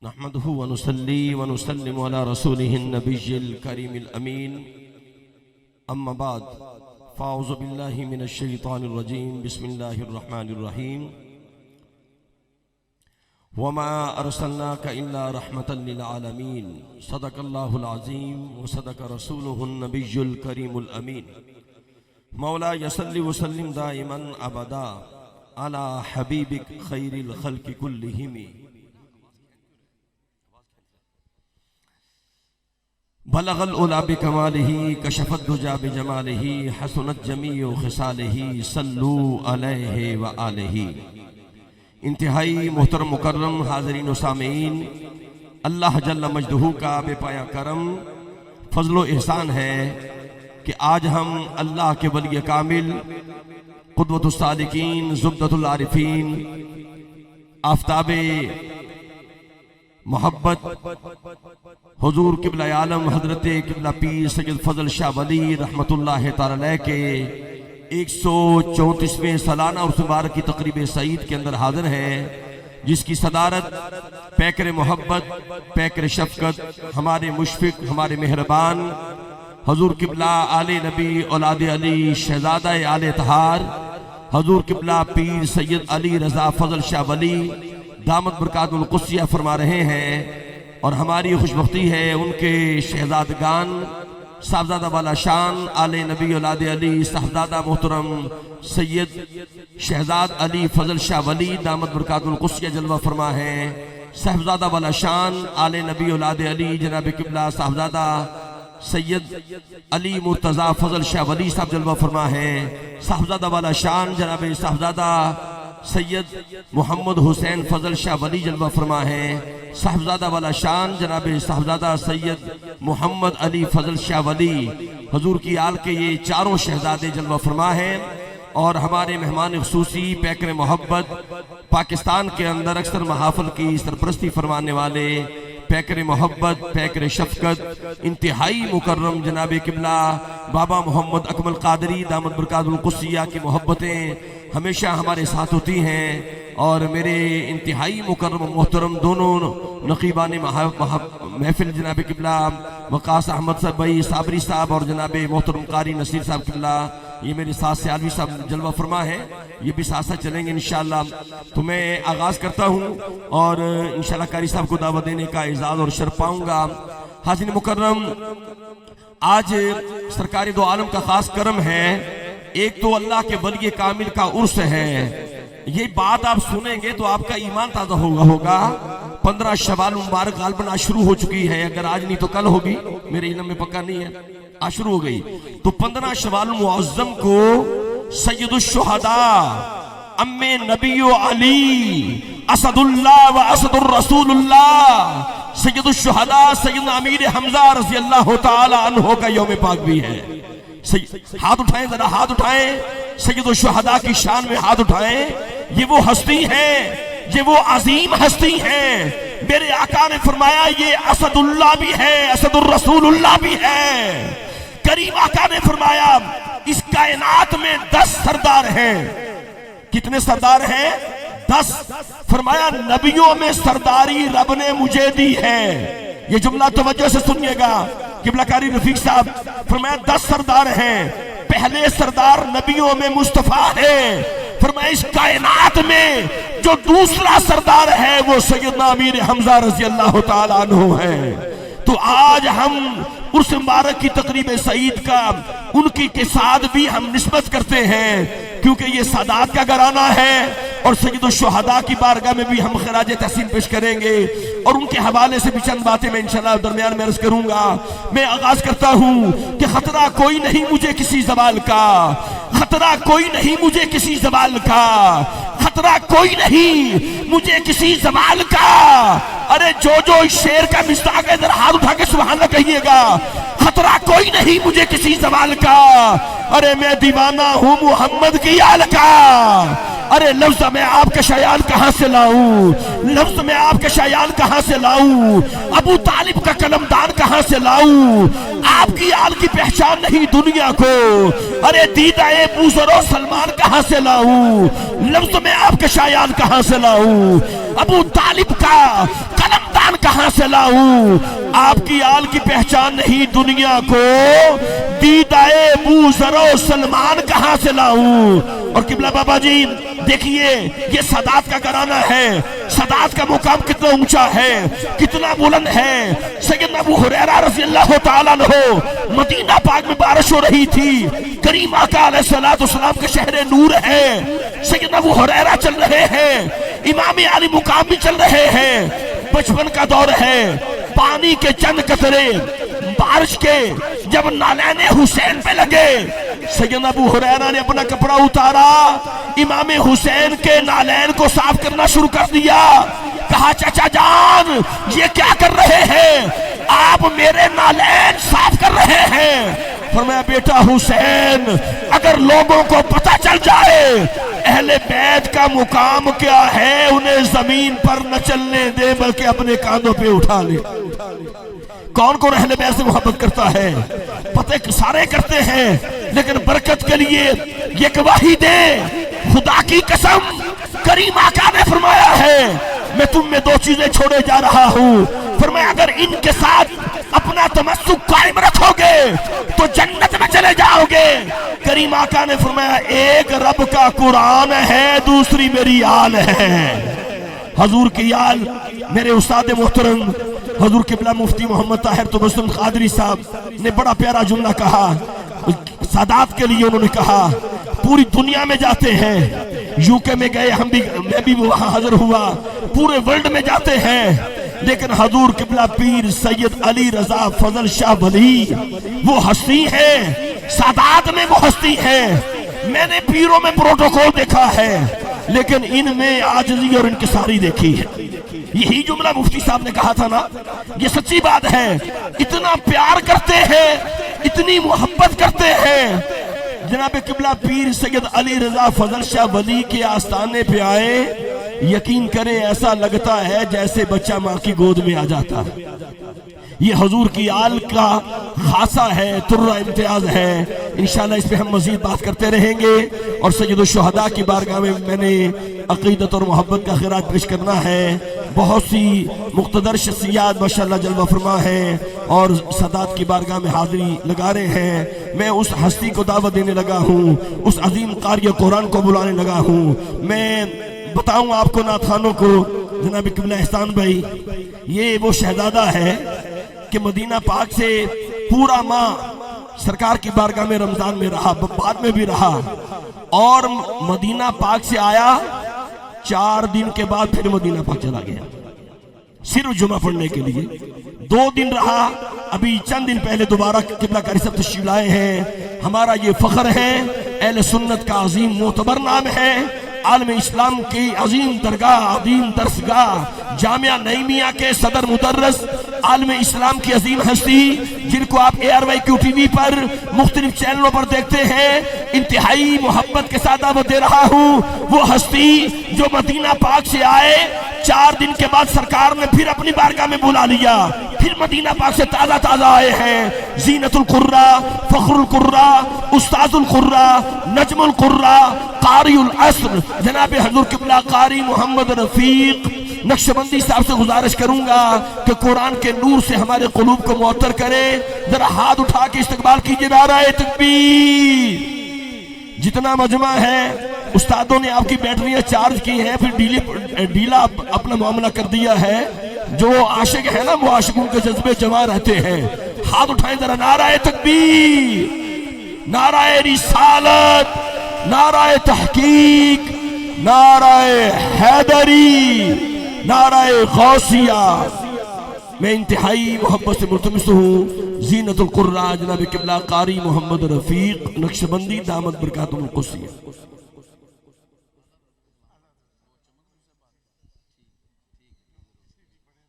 نحمده ونصلي ونسلم على رسوله النبي الكريم الأمين أما بعد فأعوذ بالله من الشيطان الرجيم بسم الله الرحمن الرحيم وما أرسلناك إلا رحمة للعالمين صدق الله العظيم وصدق رسوله النبي الكريم الأمين مولاي صل وسلم دائما أبدا على حبيبك خير الخلق كلهم بلغ العلا بکمالہ کشف الدجی بجمالہ حسنت جمیع خصالہ صلوا علیہ وآلہ۔ انتہائی محترم مکرم حاضرین و سامعین، اللہ جل مجدہ کا بے پایا کرم فضل و احسان ہے کہ آج ہم اللہ کے ولی کامل قدوۃ الصالحین زبدۃ العارفین آفتاب محبت حضور قبلہ عالم حضرت قبلہ پیر سید فضل شاہ ولی رحمت اللہ تعالی علیہ کے 134ویں سالانہ عرس مبارک کی تقریب سعید کے اندر حاضر ہے، جس کی صدارت پیکر محبت پیکر شفقت ہمارے مشفق ہمارے مہربان حضور قبلہ آل نبی اولاد علی شہزادہ آل اطہار حضور قبلہ پیر سید علی رضا فضل شاہ ولی دامت برکات القدسیہ فرما رہے ہیں، اور ہماری خوشبختی ہے ان کے شہزادگان صاحبزادہ والا شان آل نبی اولاد علی صاحبزادہ محترم سید شہزاد علی فضل شاہ ولی دامت برکات القدسیہ جلوہ فرما ہے، صاحبزادہ والا شان آل نبی اولاد علی جناب قبلہ صاحبزادہ سید علی مرتضی فضل شاہ ولی صاحب جلوہ فرما ہے، صاحبزادہ والا شان جناب صاحبزادہ سید محمد حسین فضل شاہ ولی جلوہ فرما ہے، صاحبزادہ والا شان جناب صاحبزادہ سید محمد علی فضل شاہ ولی حضور کی آل کے یہ چاروں شہزادے جلوہ فرما ہیں، اور ہمارے مہمان خصوصی پیکر محبت پاکستان کے اندر اکثر محافل کی سرپرستی فرمانے والے پیکر محبت پیکر شفقت انتہائی مکرم جناب قبلہ بابا محمد اکمل قادری دامت برکات القدسیہ کی محبتیں ہمیشہ ہمارے ساتھ ہوتی ہیں، اور میرے انتہائی مکرم محترم دونوں نقیبان محفل جناب قبلہ وقاص احمد صاحب بھائی صابری صاحب اور جناب محترم قاری نصیر صاحب قبلہ یہ میرے ساتھ سے عالوی صاحب جلوہ فرما ہے، یہ بھی ساتھ ساتھ چلیں گے انشاءاللہ۔ تو میں آغاز کرتا ہوں اور انشاءاللہ قاری صاحب کو دعوت دینے کا اعزاز اور شرف پاؤں گا۔ حاضرین مکرم، آج سرکار دو عالم کا خاص کرم ہے، ایک تو اللہ کے ولی کامل کا عرس ہے، یہ بات آپ سنیں گے تو آپ کا ایمان تازہ ہوگا۔ 15 شوال مبارک غالباً آج شروع ہو چکی ہے، اگر آج نہیں تو کل ہوگی، میرے علم میں پکا نہیں ہے، آج شروع ہو گئی۔ تو 15 شوال معظم کو سید الشہداء ام نبی علی اسد اللہ و اسد الرسول اللہ سید الشہداء سیدنا امیر حمزہ رضی اللہ تعالی عنہ کا یوم پاک بھی ہے۔ ہاتھ اٹھائیں، ذرا ہاتھ اٹھائیں، سید الشہداء کی شان میں ہاتھ اٹھائیں۔ یہ وہ ہستی ہے، یہ وہ عظیم ہستی ہے، میرے آقا نے فرمایا یہ اسد اللہ بھی ہے، اسد الرسول اللہ بھی ہے۔ کریم آقا نے فرمایا اس کائنات میں 10 سردار ہیں۔ کتنے سردار ہیں؟ 10۔ فرمایا نبیوں میں سرداری رب نے مجھے دی ہے۔ یہ جملہ توجہ سے سنیے گا، قبلہ کاری رفیق صاحب فرمایا 10 سردار ہیں، پہلے سردار نبیوں میں مصطفیٰ ہے۔ فرمایا اس کائنات میں جو دوسرا سردار ہے وہ سیدنا امیر حمزہ رضی اللہ تعالیٰ عنہ ہے۔ تو آج ہم عرس مبارک کی تقریب سعید کا ان کی کے ساتھ بھی ہم نسبت کرتے ہیں، کیونکہ یہ سادات کا گھرانہ ہے، اور سید الشہداء کی بارگاہ میں بھی ہم خراج تحسین پیش کریں گے، اور ان کے حوالے سے بھی چند باتیں میں انشاءاللہ درمیان میں عرض کروں گا۔ میں آغاز کرتا ہوں کہ خطرہ کوئی نہیں مجھے کسی زوال کا، خطرہ کوئی نہیں مجھے کسی زوال کا، خطرہ کوئی نہیں مجھے کسی زوال کا۔ ارے جو اس شعر کا مصداق ہے ذرا ہاتھ اٹھا کے سبحان اللہ کہیے گا۔ خطرہ کوئی نہیں مجھے کسی زوال کا، ارے میں دیوانہ ہوں محمد کی آل کا۔ ارے لفظ میں آپ کے شایان کہاں سے لاؤں، لفظ میں آپ کے شایان کہاں سے لاؤں، ابو طالب کا قلمدان کہاں سے لاؤں، آپ کی آل کی پہچان نہیں دنیا کو، ارے دیدہ بوزر و سلمان کہاں سے لاؤں، لفظ میں آپ کے شایان کہاں سے لاؤں، ابو طالب کا قلمدان سے لاؤں؟ آپ کی آل کی پہچان نہیں دنیا کو، دیدائے ابو ذر و سلمان کہاں سے لاؤں؟ اور قبلہ بابا جی دیکھیے یہ سادات کا گھرانہ ہے، سادات کا مقام کتنا اونچا ہے، کتنا بلند ہے۔ سیدنا ابو ہریرہ رضی اللہ تعالیٰ عنہ، مدینہ پاک میں بارش ہو رہی تھی، کریم آقا علیہ السلام کے شہر نور ہے، سیدنا ابو ہریرہ چل رہے ہیں، امام علی مقام بھی چل رہے ہیں، بچپن کا دور ہے، پانی کے چند قطرے بارش کے جب نالین حسین پہ لگے، سیدنا ابو ہریرہ نے اپنا کپڑا اتارا، امام حسین کے نالین کو صاف کرنا شروع کر دیا۔ کہا چچا جان یہ کیا کر رہے ہیں؟ آپ میرے نالین صاف کر رہے ہیں۔ فرمایا بیٹا حسین اگر لوگوں کو پتہ چل جائے اہل بیت کا مقام کیا ہے، انہیں زمین پر نہ چلنے دے بلکہ اپنے کاندھوں پہ اٹھا لے۔ کون کون اہل بیت سے محبت کرتا ہے؟ پتہ سارے کرتے ہیں، لیکن برکت کے لیے یہ گواہی دے، خدا کی قسم کریم آقا نے فرمایا ہے میں تم میں دو چیزیں چھوڑے جا رہا ہوں۔ فرمایا اگر ان کے ساتھ اپنا تمسک قائم رکھو گے تو جنت میں چلے جاؤ گے۔ کریم آقا نے فرمایا ایک رب کا قرآن ہے، دوسری میری آل ہے۔ حضور کی آل میرے استاد محترم حضور قبلہ مفتی محمد طاہر تبسم قادری صاحب نے بڑا پیارا جملہ کہا، سادات کے لیے انہوں نے کہا پوری دنیا میں جاتے ہیں، یو کے میں گئے، میں بھی وہاں حاضر ہوا، پورے ورلڈ میں جاتے ہیں، لیکن حضور قبلہ پیر سید علی رضا فضل شاہ ولی وہ ہستی ہے، سادات میں وہ ہستی ہے۔ میں نے پیروں میں پروٹوکول دیکھا ہے لیکن ان میں عاجزی اور انکساری دیکھی ہے۔ یہی جملہ مفتی صاحب نے کہا تھا نا، یہ سچی بات ہے، اتنا پیار کرتے ہیں، اتنی محبت کرتے ہیں۔ جناب قبلہ پیر سید علی رضا فضل شاہ ولی کے آستانے پہ آئے، یقین کریں ایسا لگتا ہے جیسے بچہ ماں کی گود میں آ جاتا۔ یہ حضور کی آل کا خاصہ ہے، ترہ امتیاز ہے۔ انشاءاللہ اس پہ ہم مزید بات کرتے رہیں گے، اور سید الشہداء کی بارگاہ میں نے عقیدت اور محبت کا خراج پیش کرنا ہے۔ بہت سی مقتدر شخصیات ماشاءاللہ جلوہ فرما ہیں اور سادات کی بارگاہ میں حاضری لگا رہے ہیں۔ میں اس ہستی کو دعوت دینے لگا ہوں، اس عظیم قاری قرآن کو بلانے لگا ہوں۔ میں بتاؤں آپ کو نعتخوانوں کو، جناب قبلہ احسان بھائی یہ وہ شہزادہ ہے کہ مدینہ پاک سے پورا ماہ سرکار کی بارگاہ میں رمضان میں رہا، بعد میں بھی رہا، اور مدینہ پاک سے آیا 4 دن کے بعد پھر مدینہ پاک چلا گیا صرف جمعہ پڑھنے کے لیے۔ 2 دن رہا، ابھی چند دن پہلے دوبارہ قبلہ قاری صاحب تشریف لائے ہیں۔ ہمارا یہ فخر ہے، اہل سنت کا عظیم معتبر نام ہے، عالم اسلام کی عظیم درگاہ، عظیم درسگاہ جامعہ نعیمیہ کے صدر مدرس، عالم اسلام کی عظیم ہستی جن کو آپ ARYQ-TV پر مختلف چینلوں پر دیکھتے ہیں، انتہائی محبت کے ساتھ دعوت دے رہا ہوں۔ وہ ہستی جو مدینہ پاک سے آئے، 4 دن کے بعد سرکار نے پھر اپنی بارگاہ میں بلا لیا، پھر مدینہ پاک سے تازہ تازہ آئے ہیں۔ زینت القرہ، فخر القرہ، استاذ القرہ، نجم القرہ، قاری العصر جناب حضور قبلہ قاری محمد رفیق نقشبندی صاحب سے گزارش کروں گا کہ قرآن کے نور سے ہمارے قلوب کو معطر کرے۔ ذرا ہاتھ اٹھا کے استقبال کیجئے، نعرہ تکبیر۔ جتنا مجمع ہے استادوں نے آپ کی بیٹریاں چارج کی ہیں، پھر ڈھیلا اپنا معاملہ کر دیا ہے۔ جو عاشق ہے نا، وہ عاشقوں کے جذبے جمع رہتے ہیں۔ ہاتھ اٹھائیں ذرا، نعرہ تکبیر، نعرہ رسالت، نعرہ تحقیق، نعرہ حیدری، نعرہ غوثیہ۔ میں انتہائی محبت سے ملتمس ہوں زینت القرہ جناب قبلہ قاری محمد رفیق نقشبندی دامت برکاتہم القدسیہ۔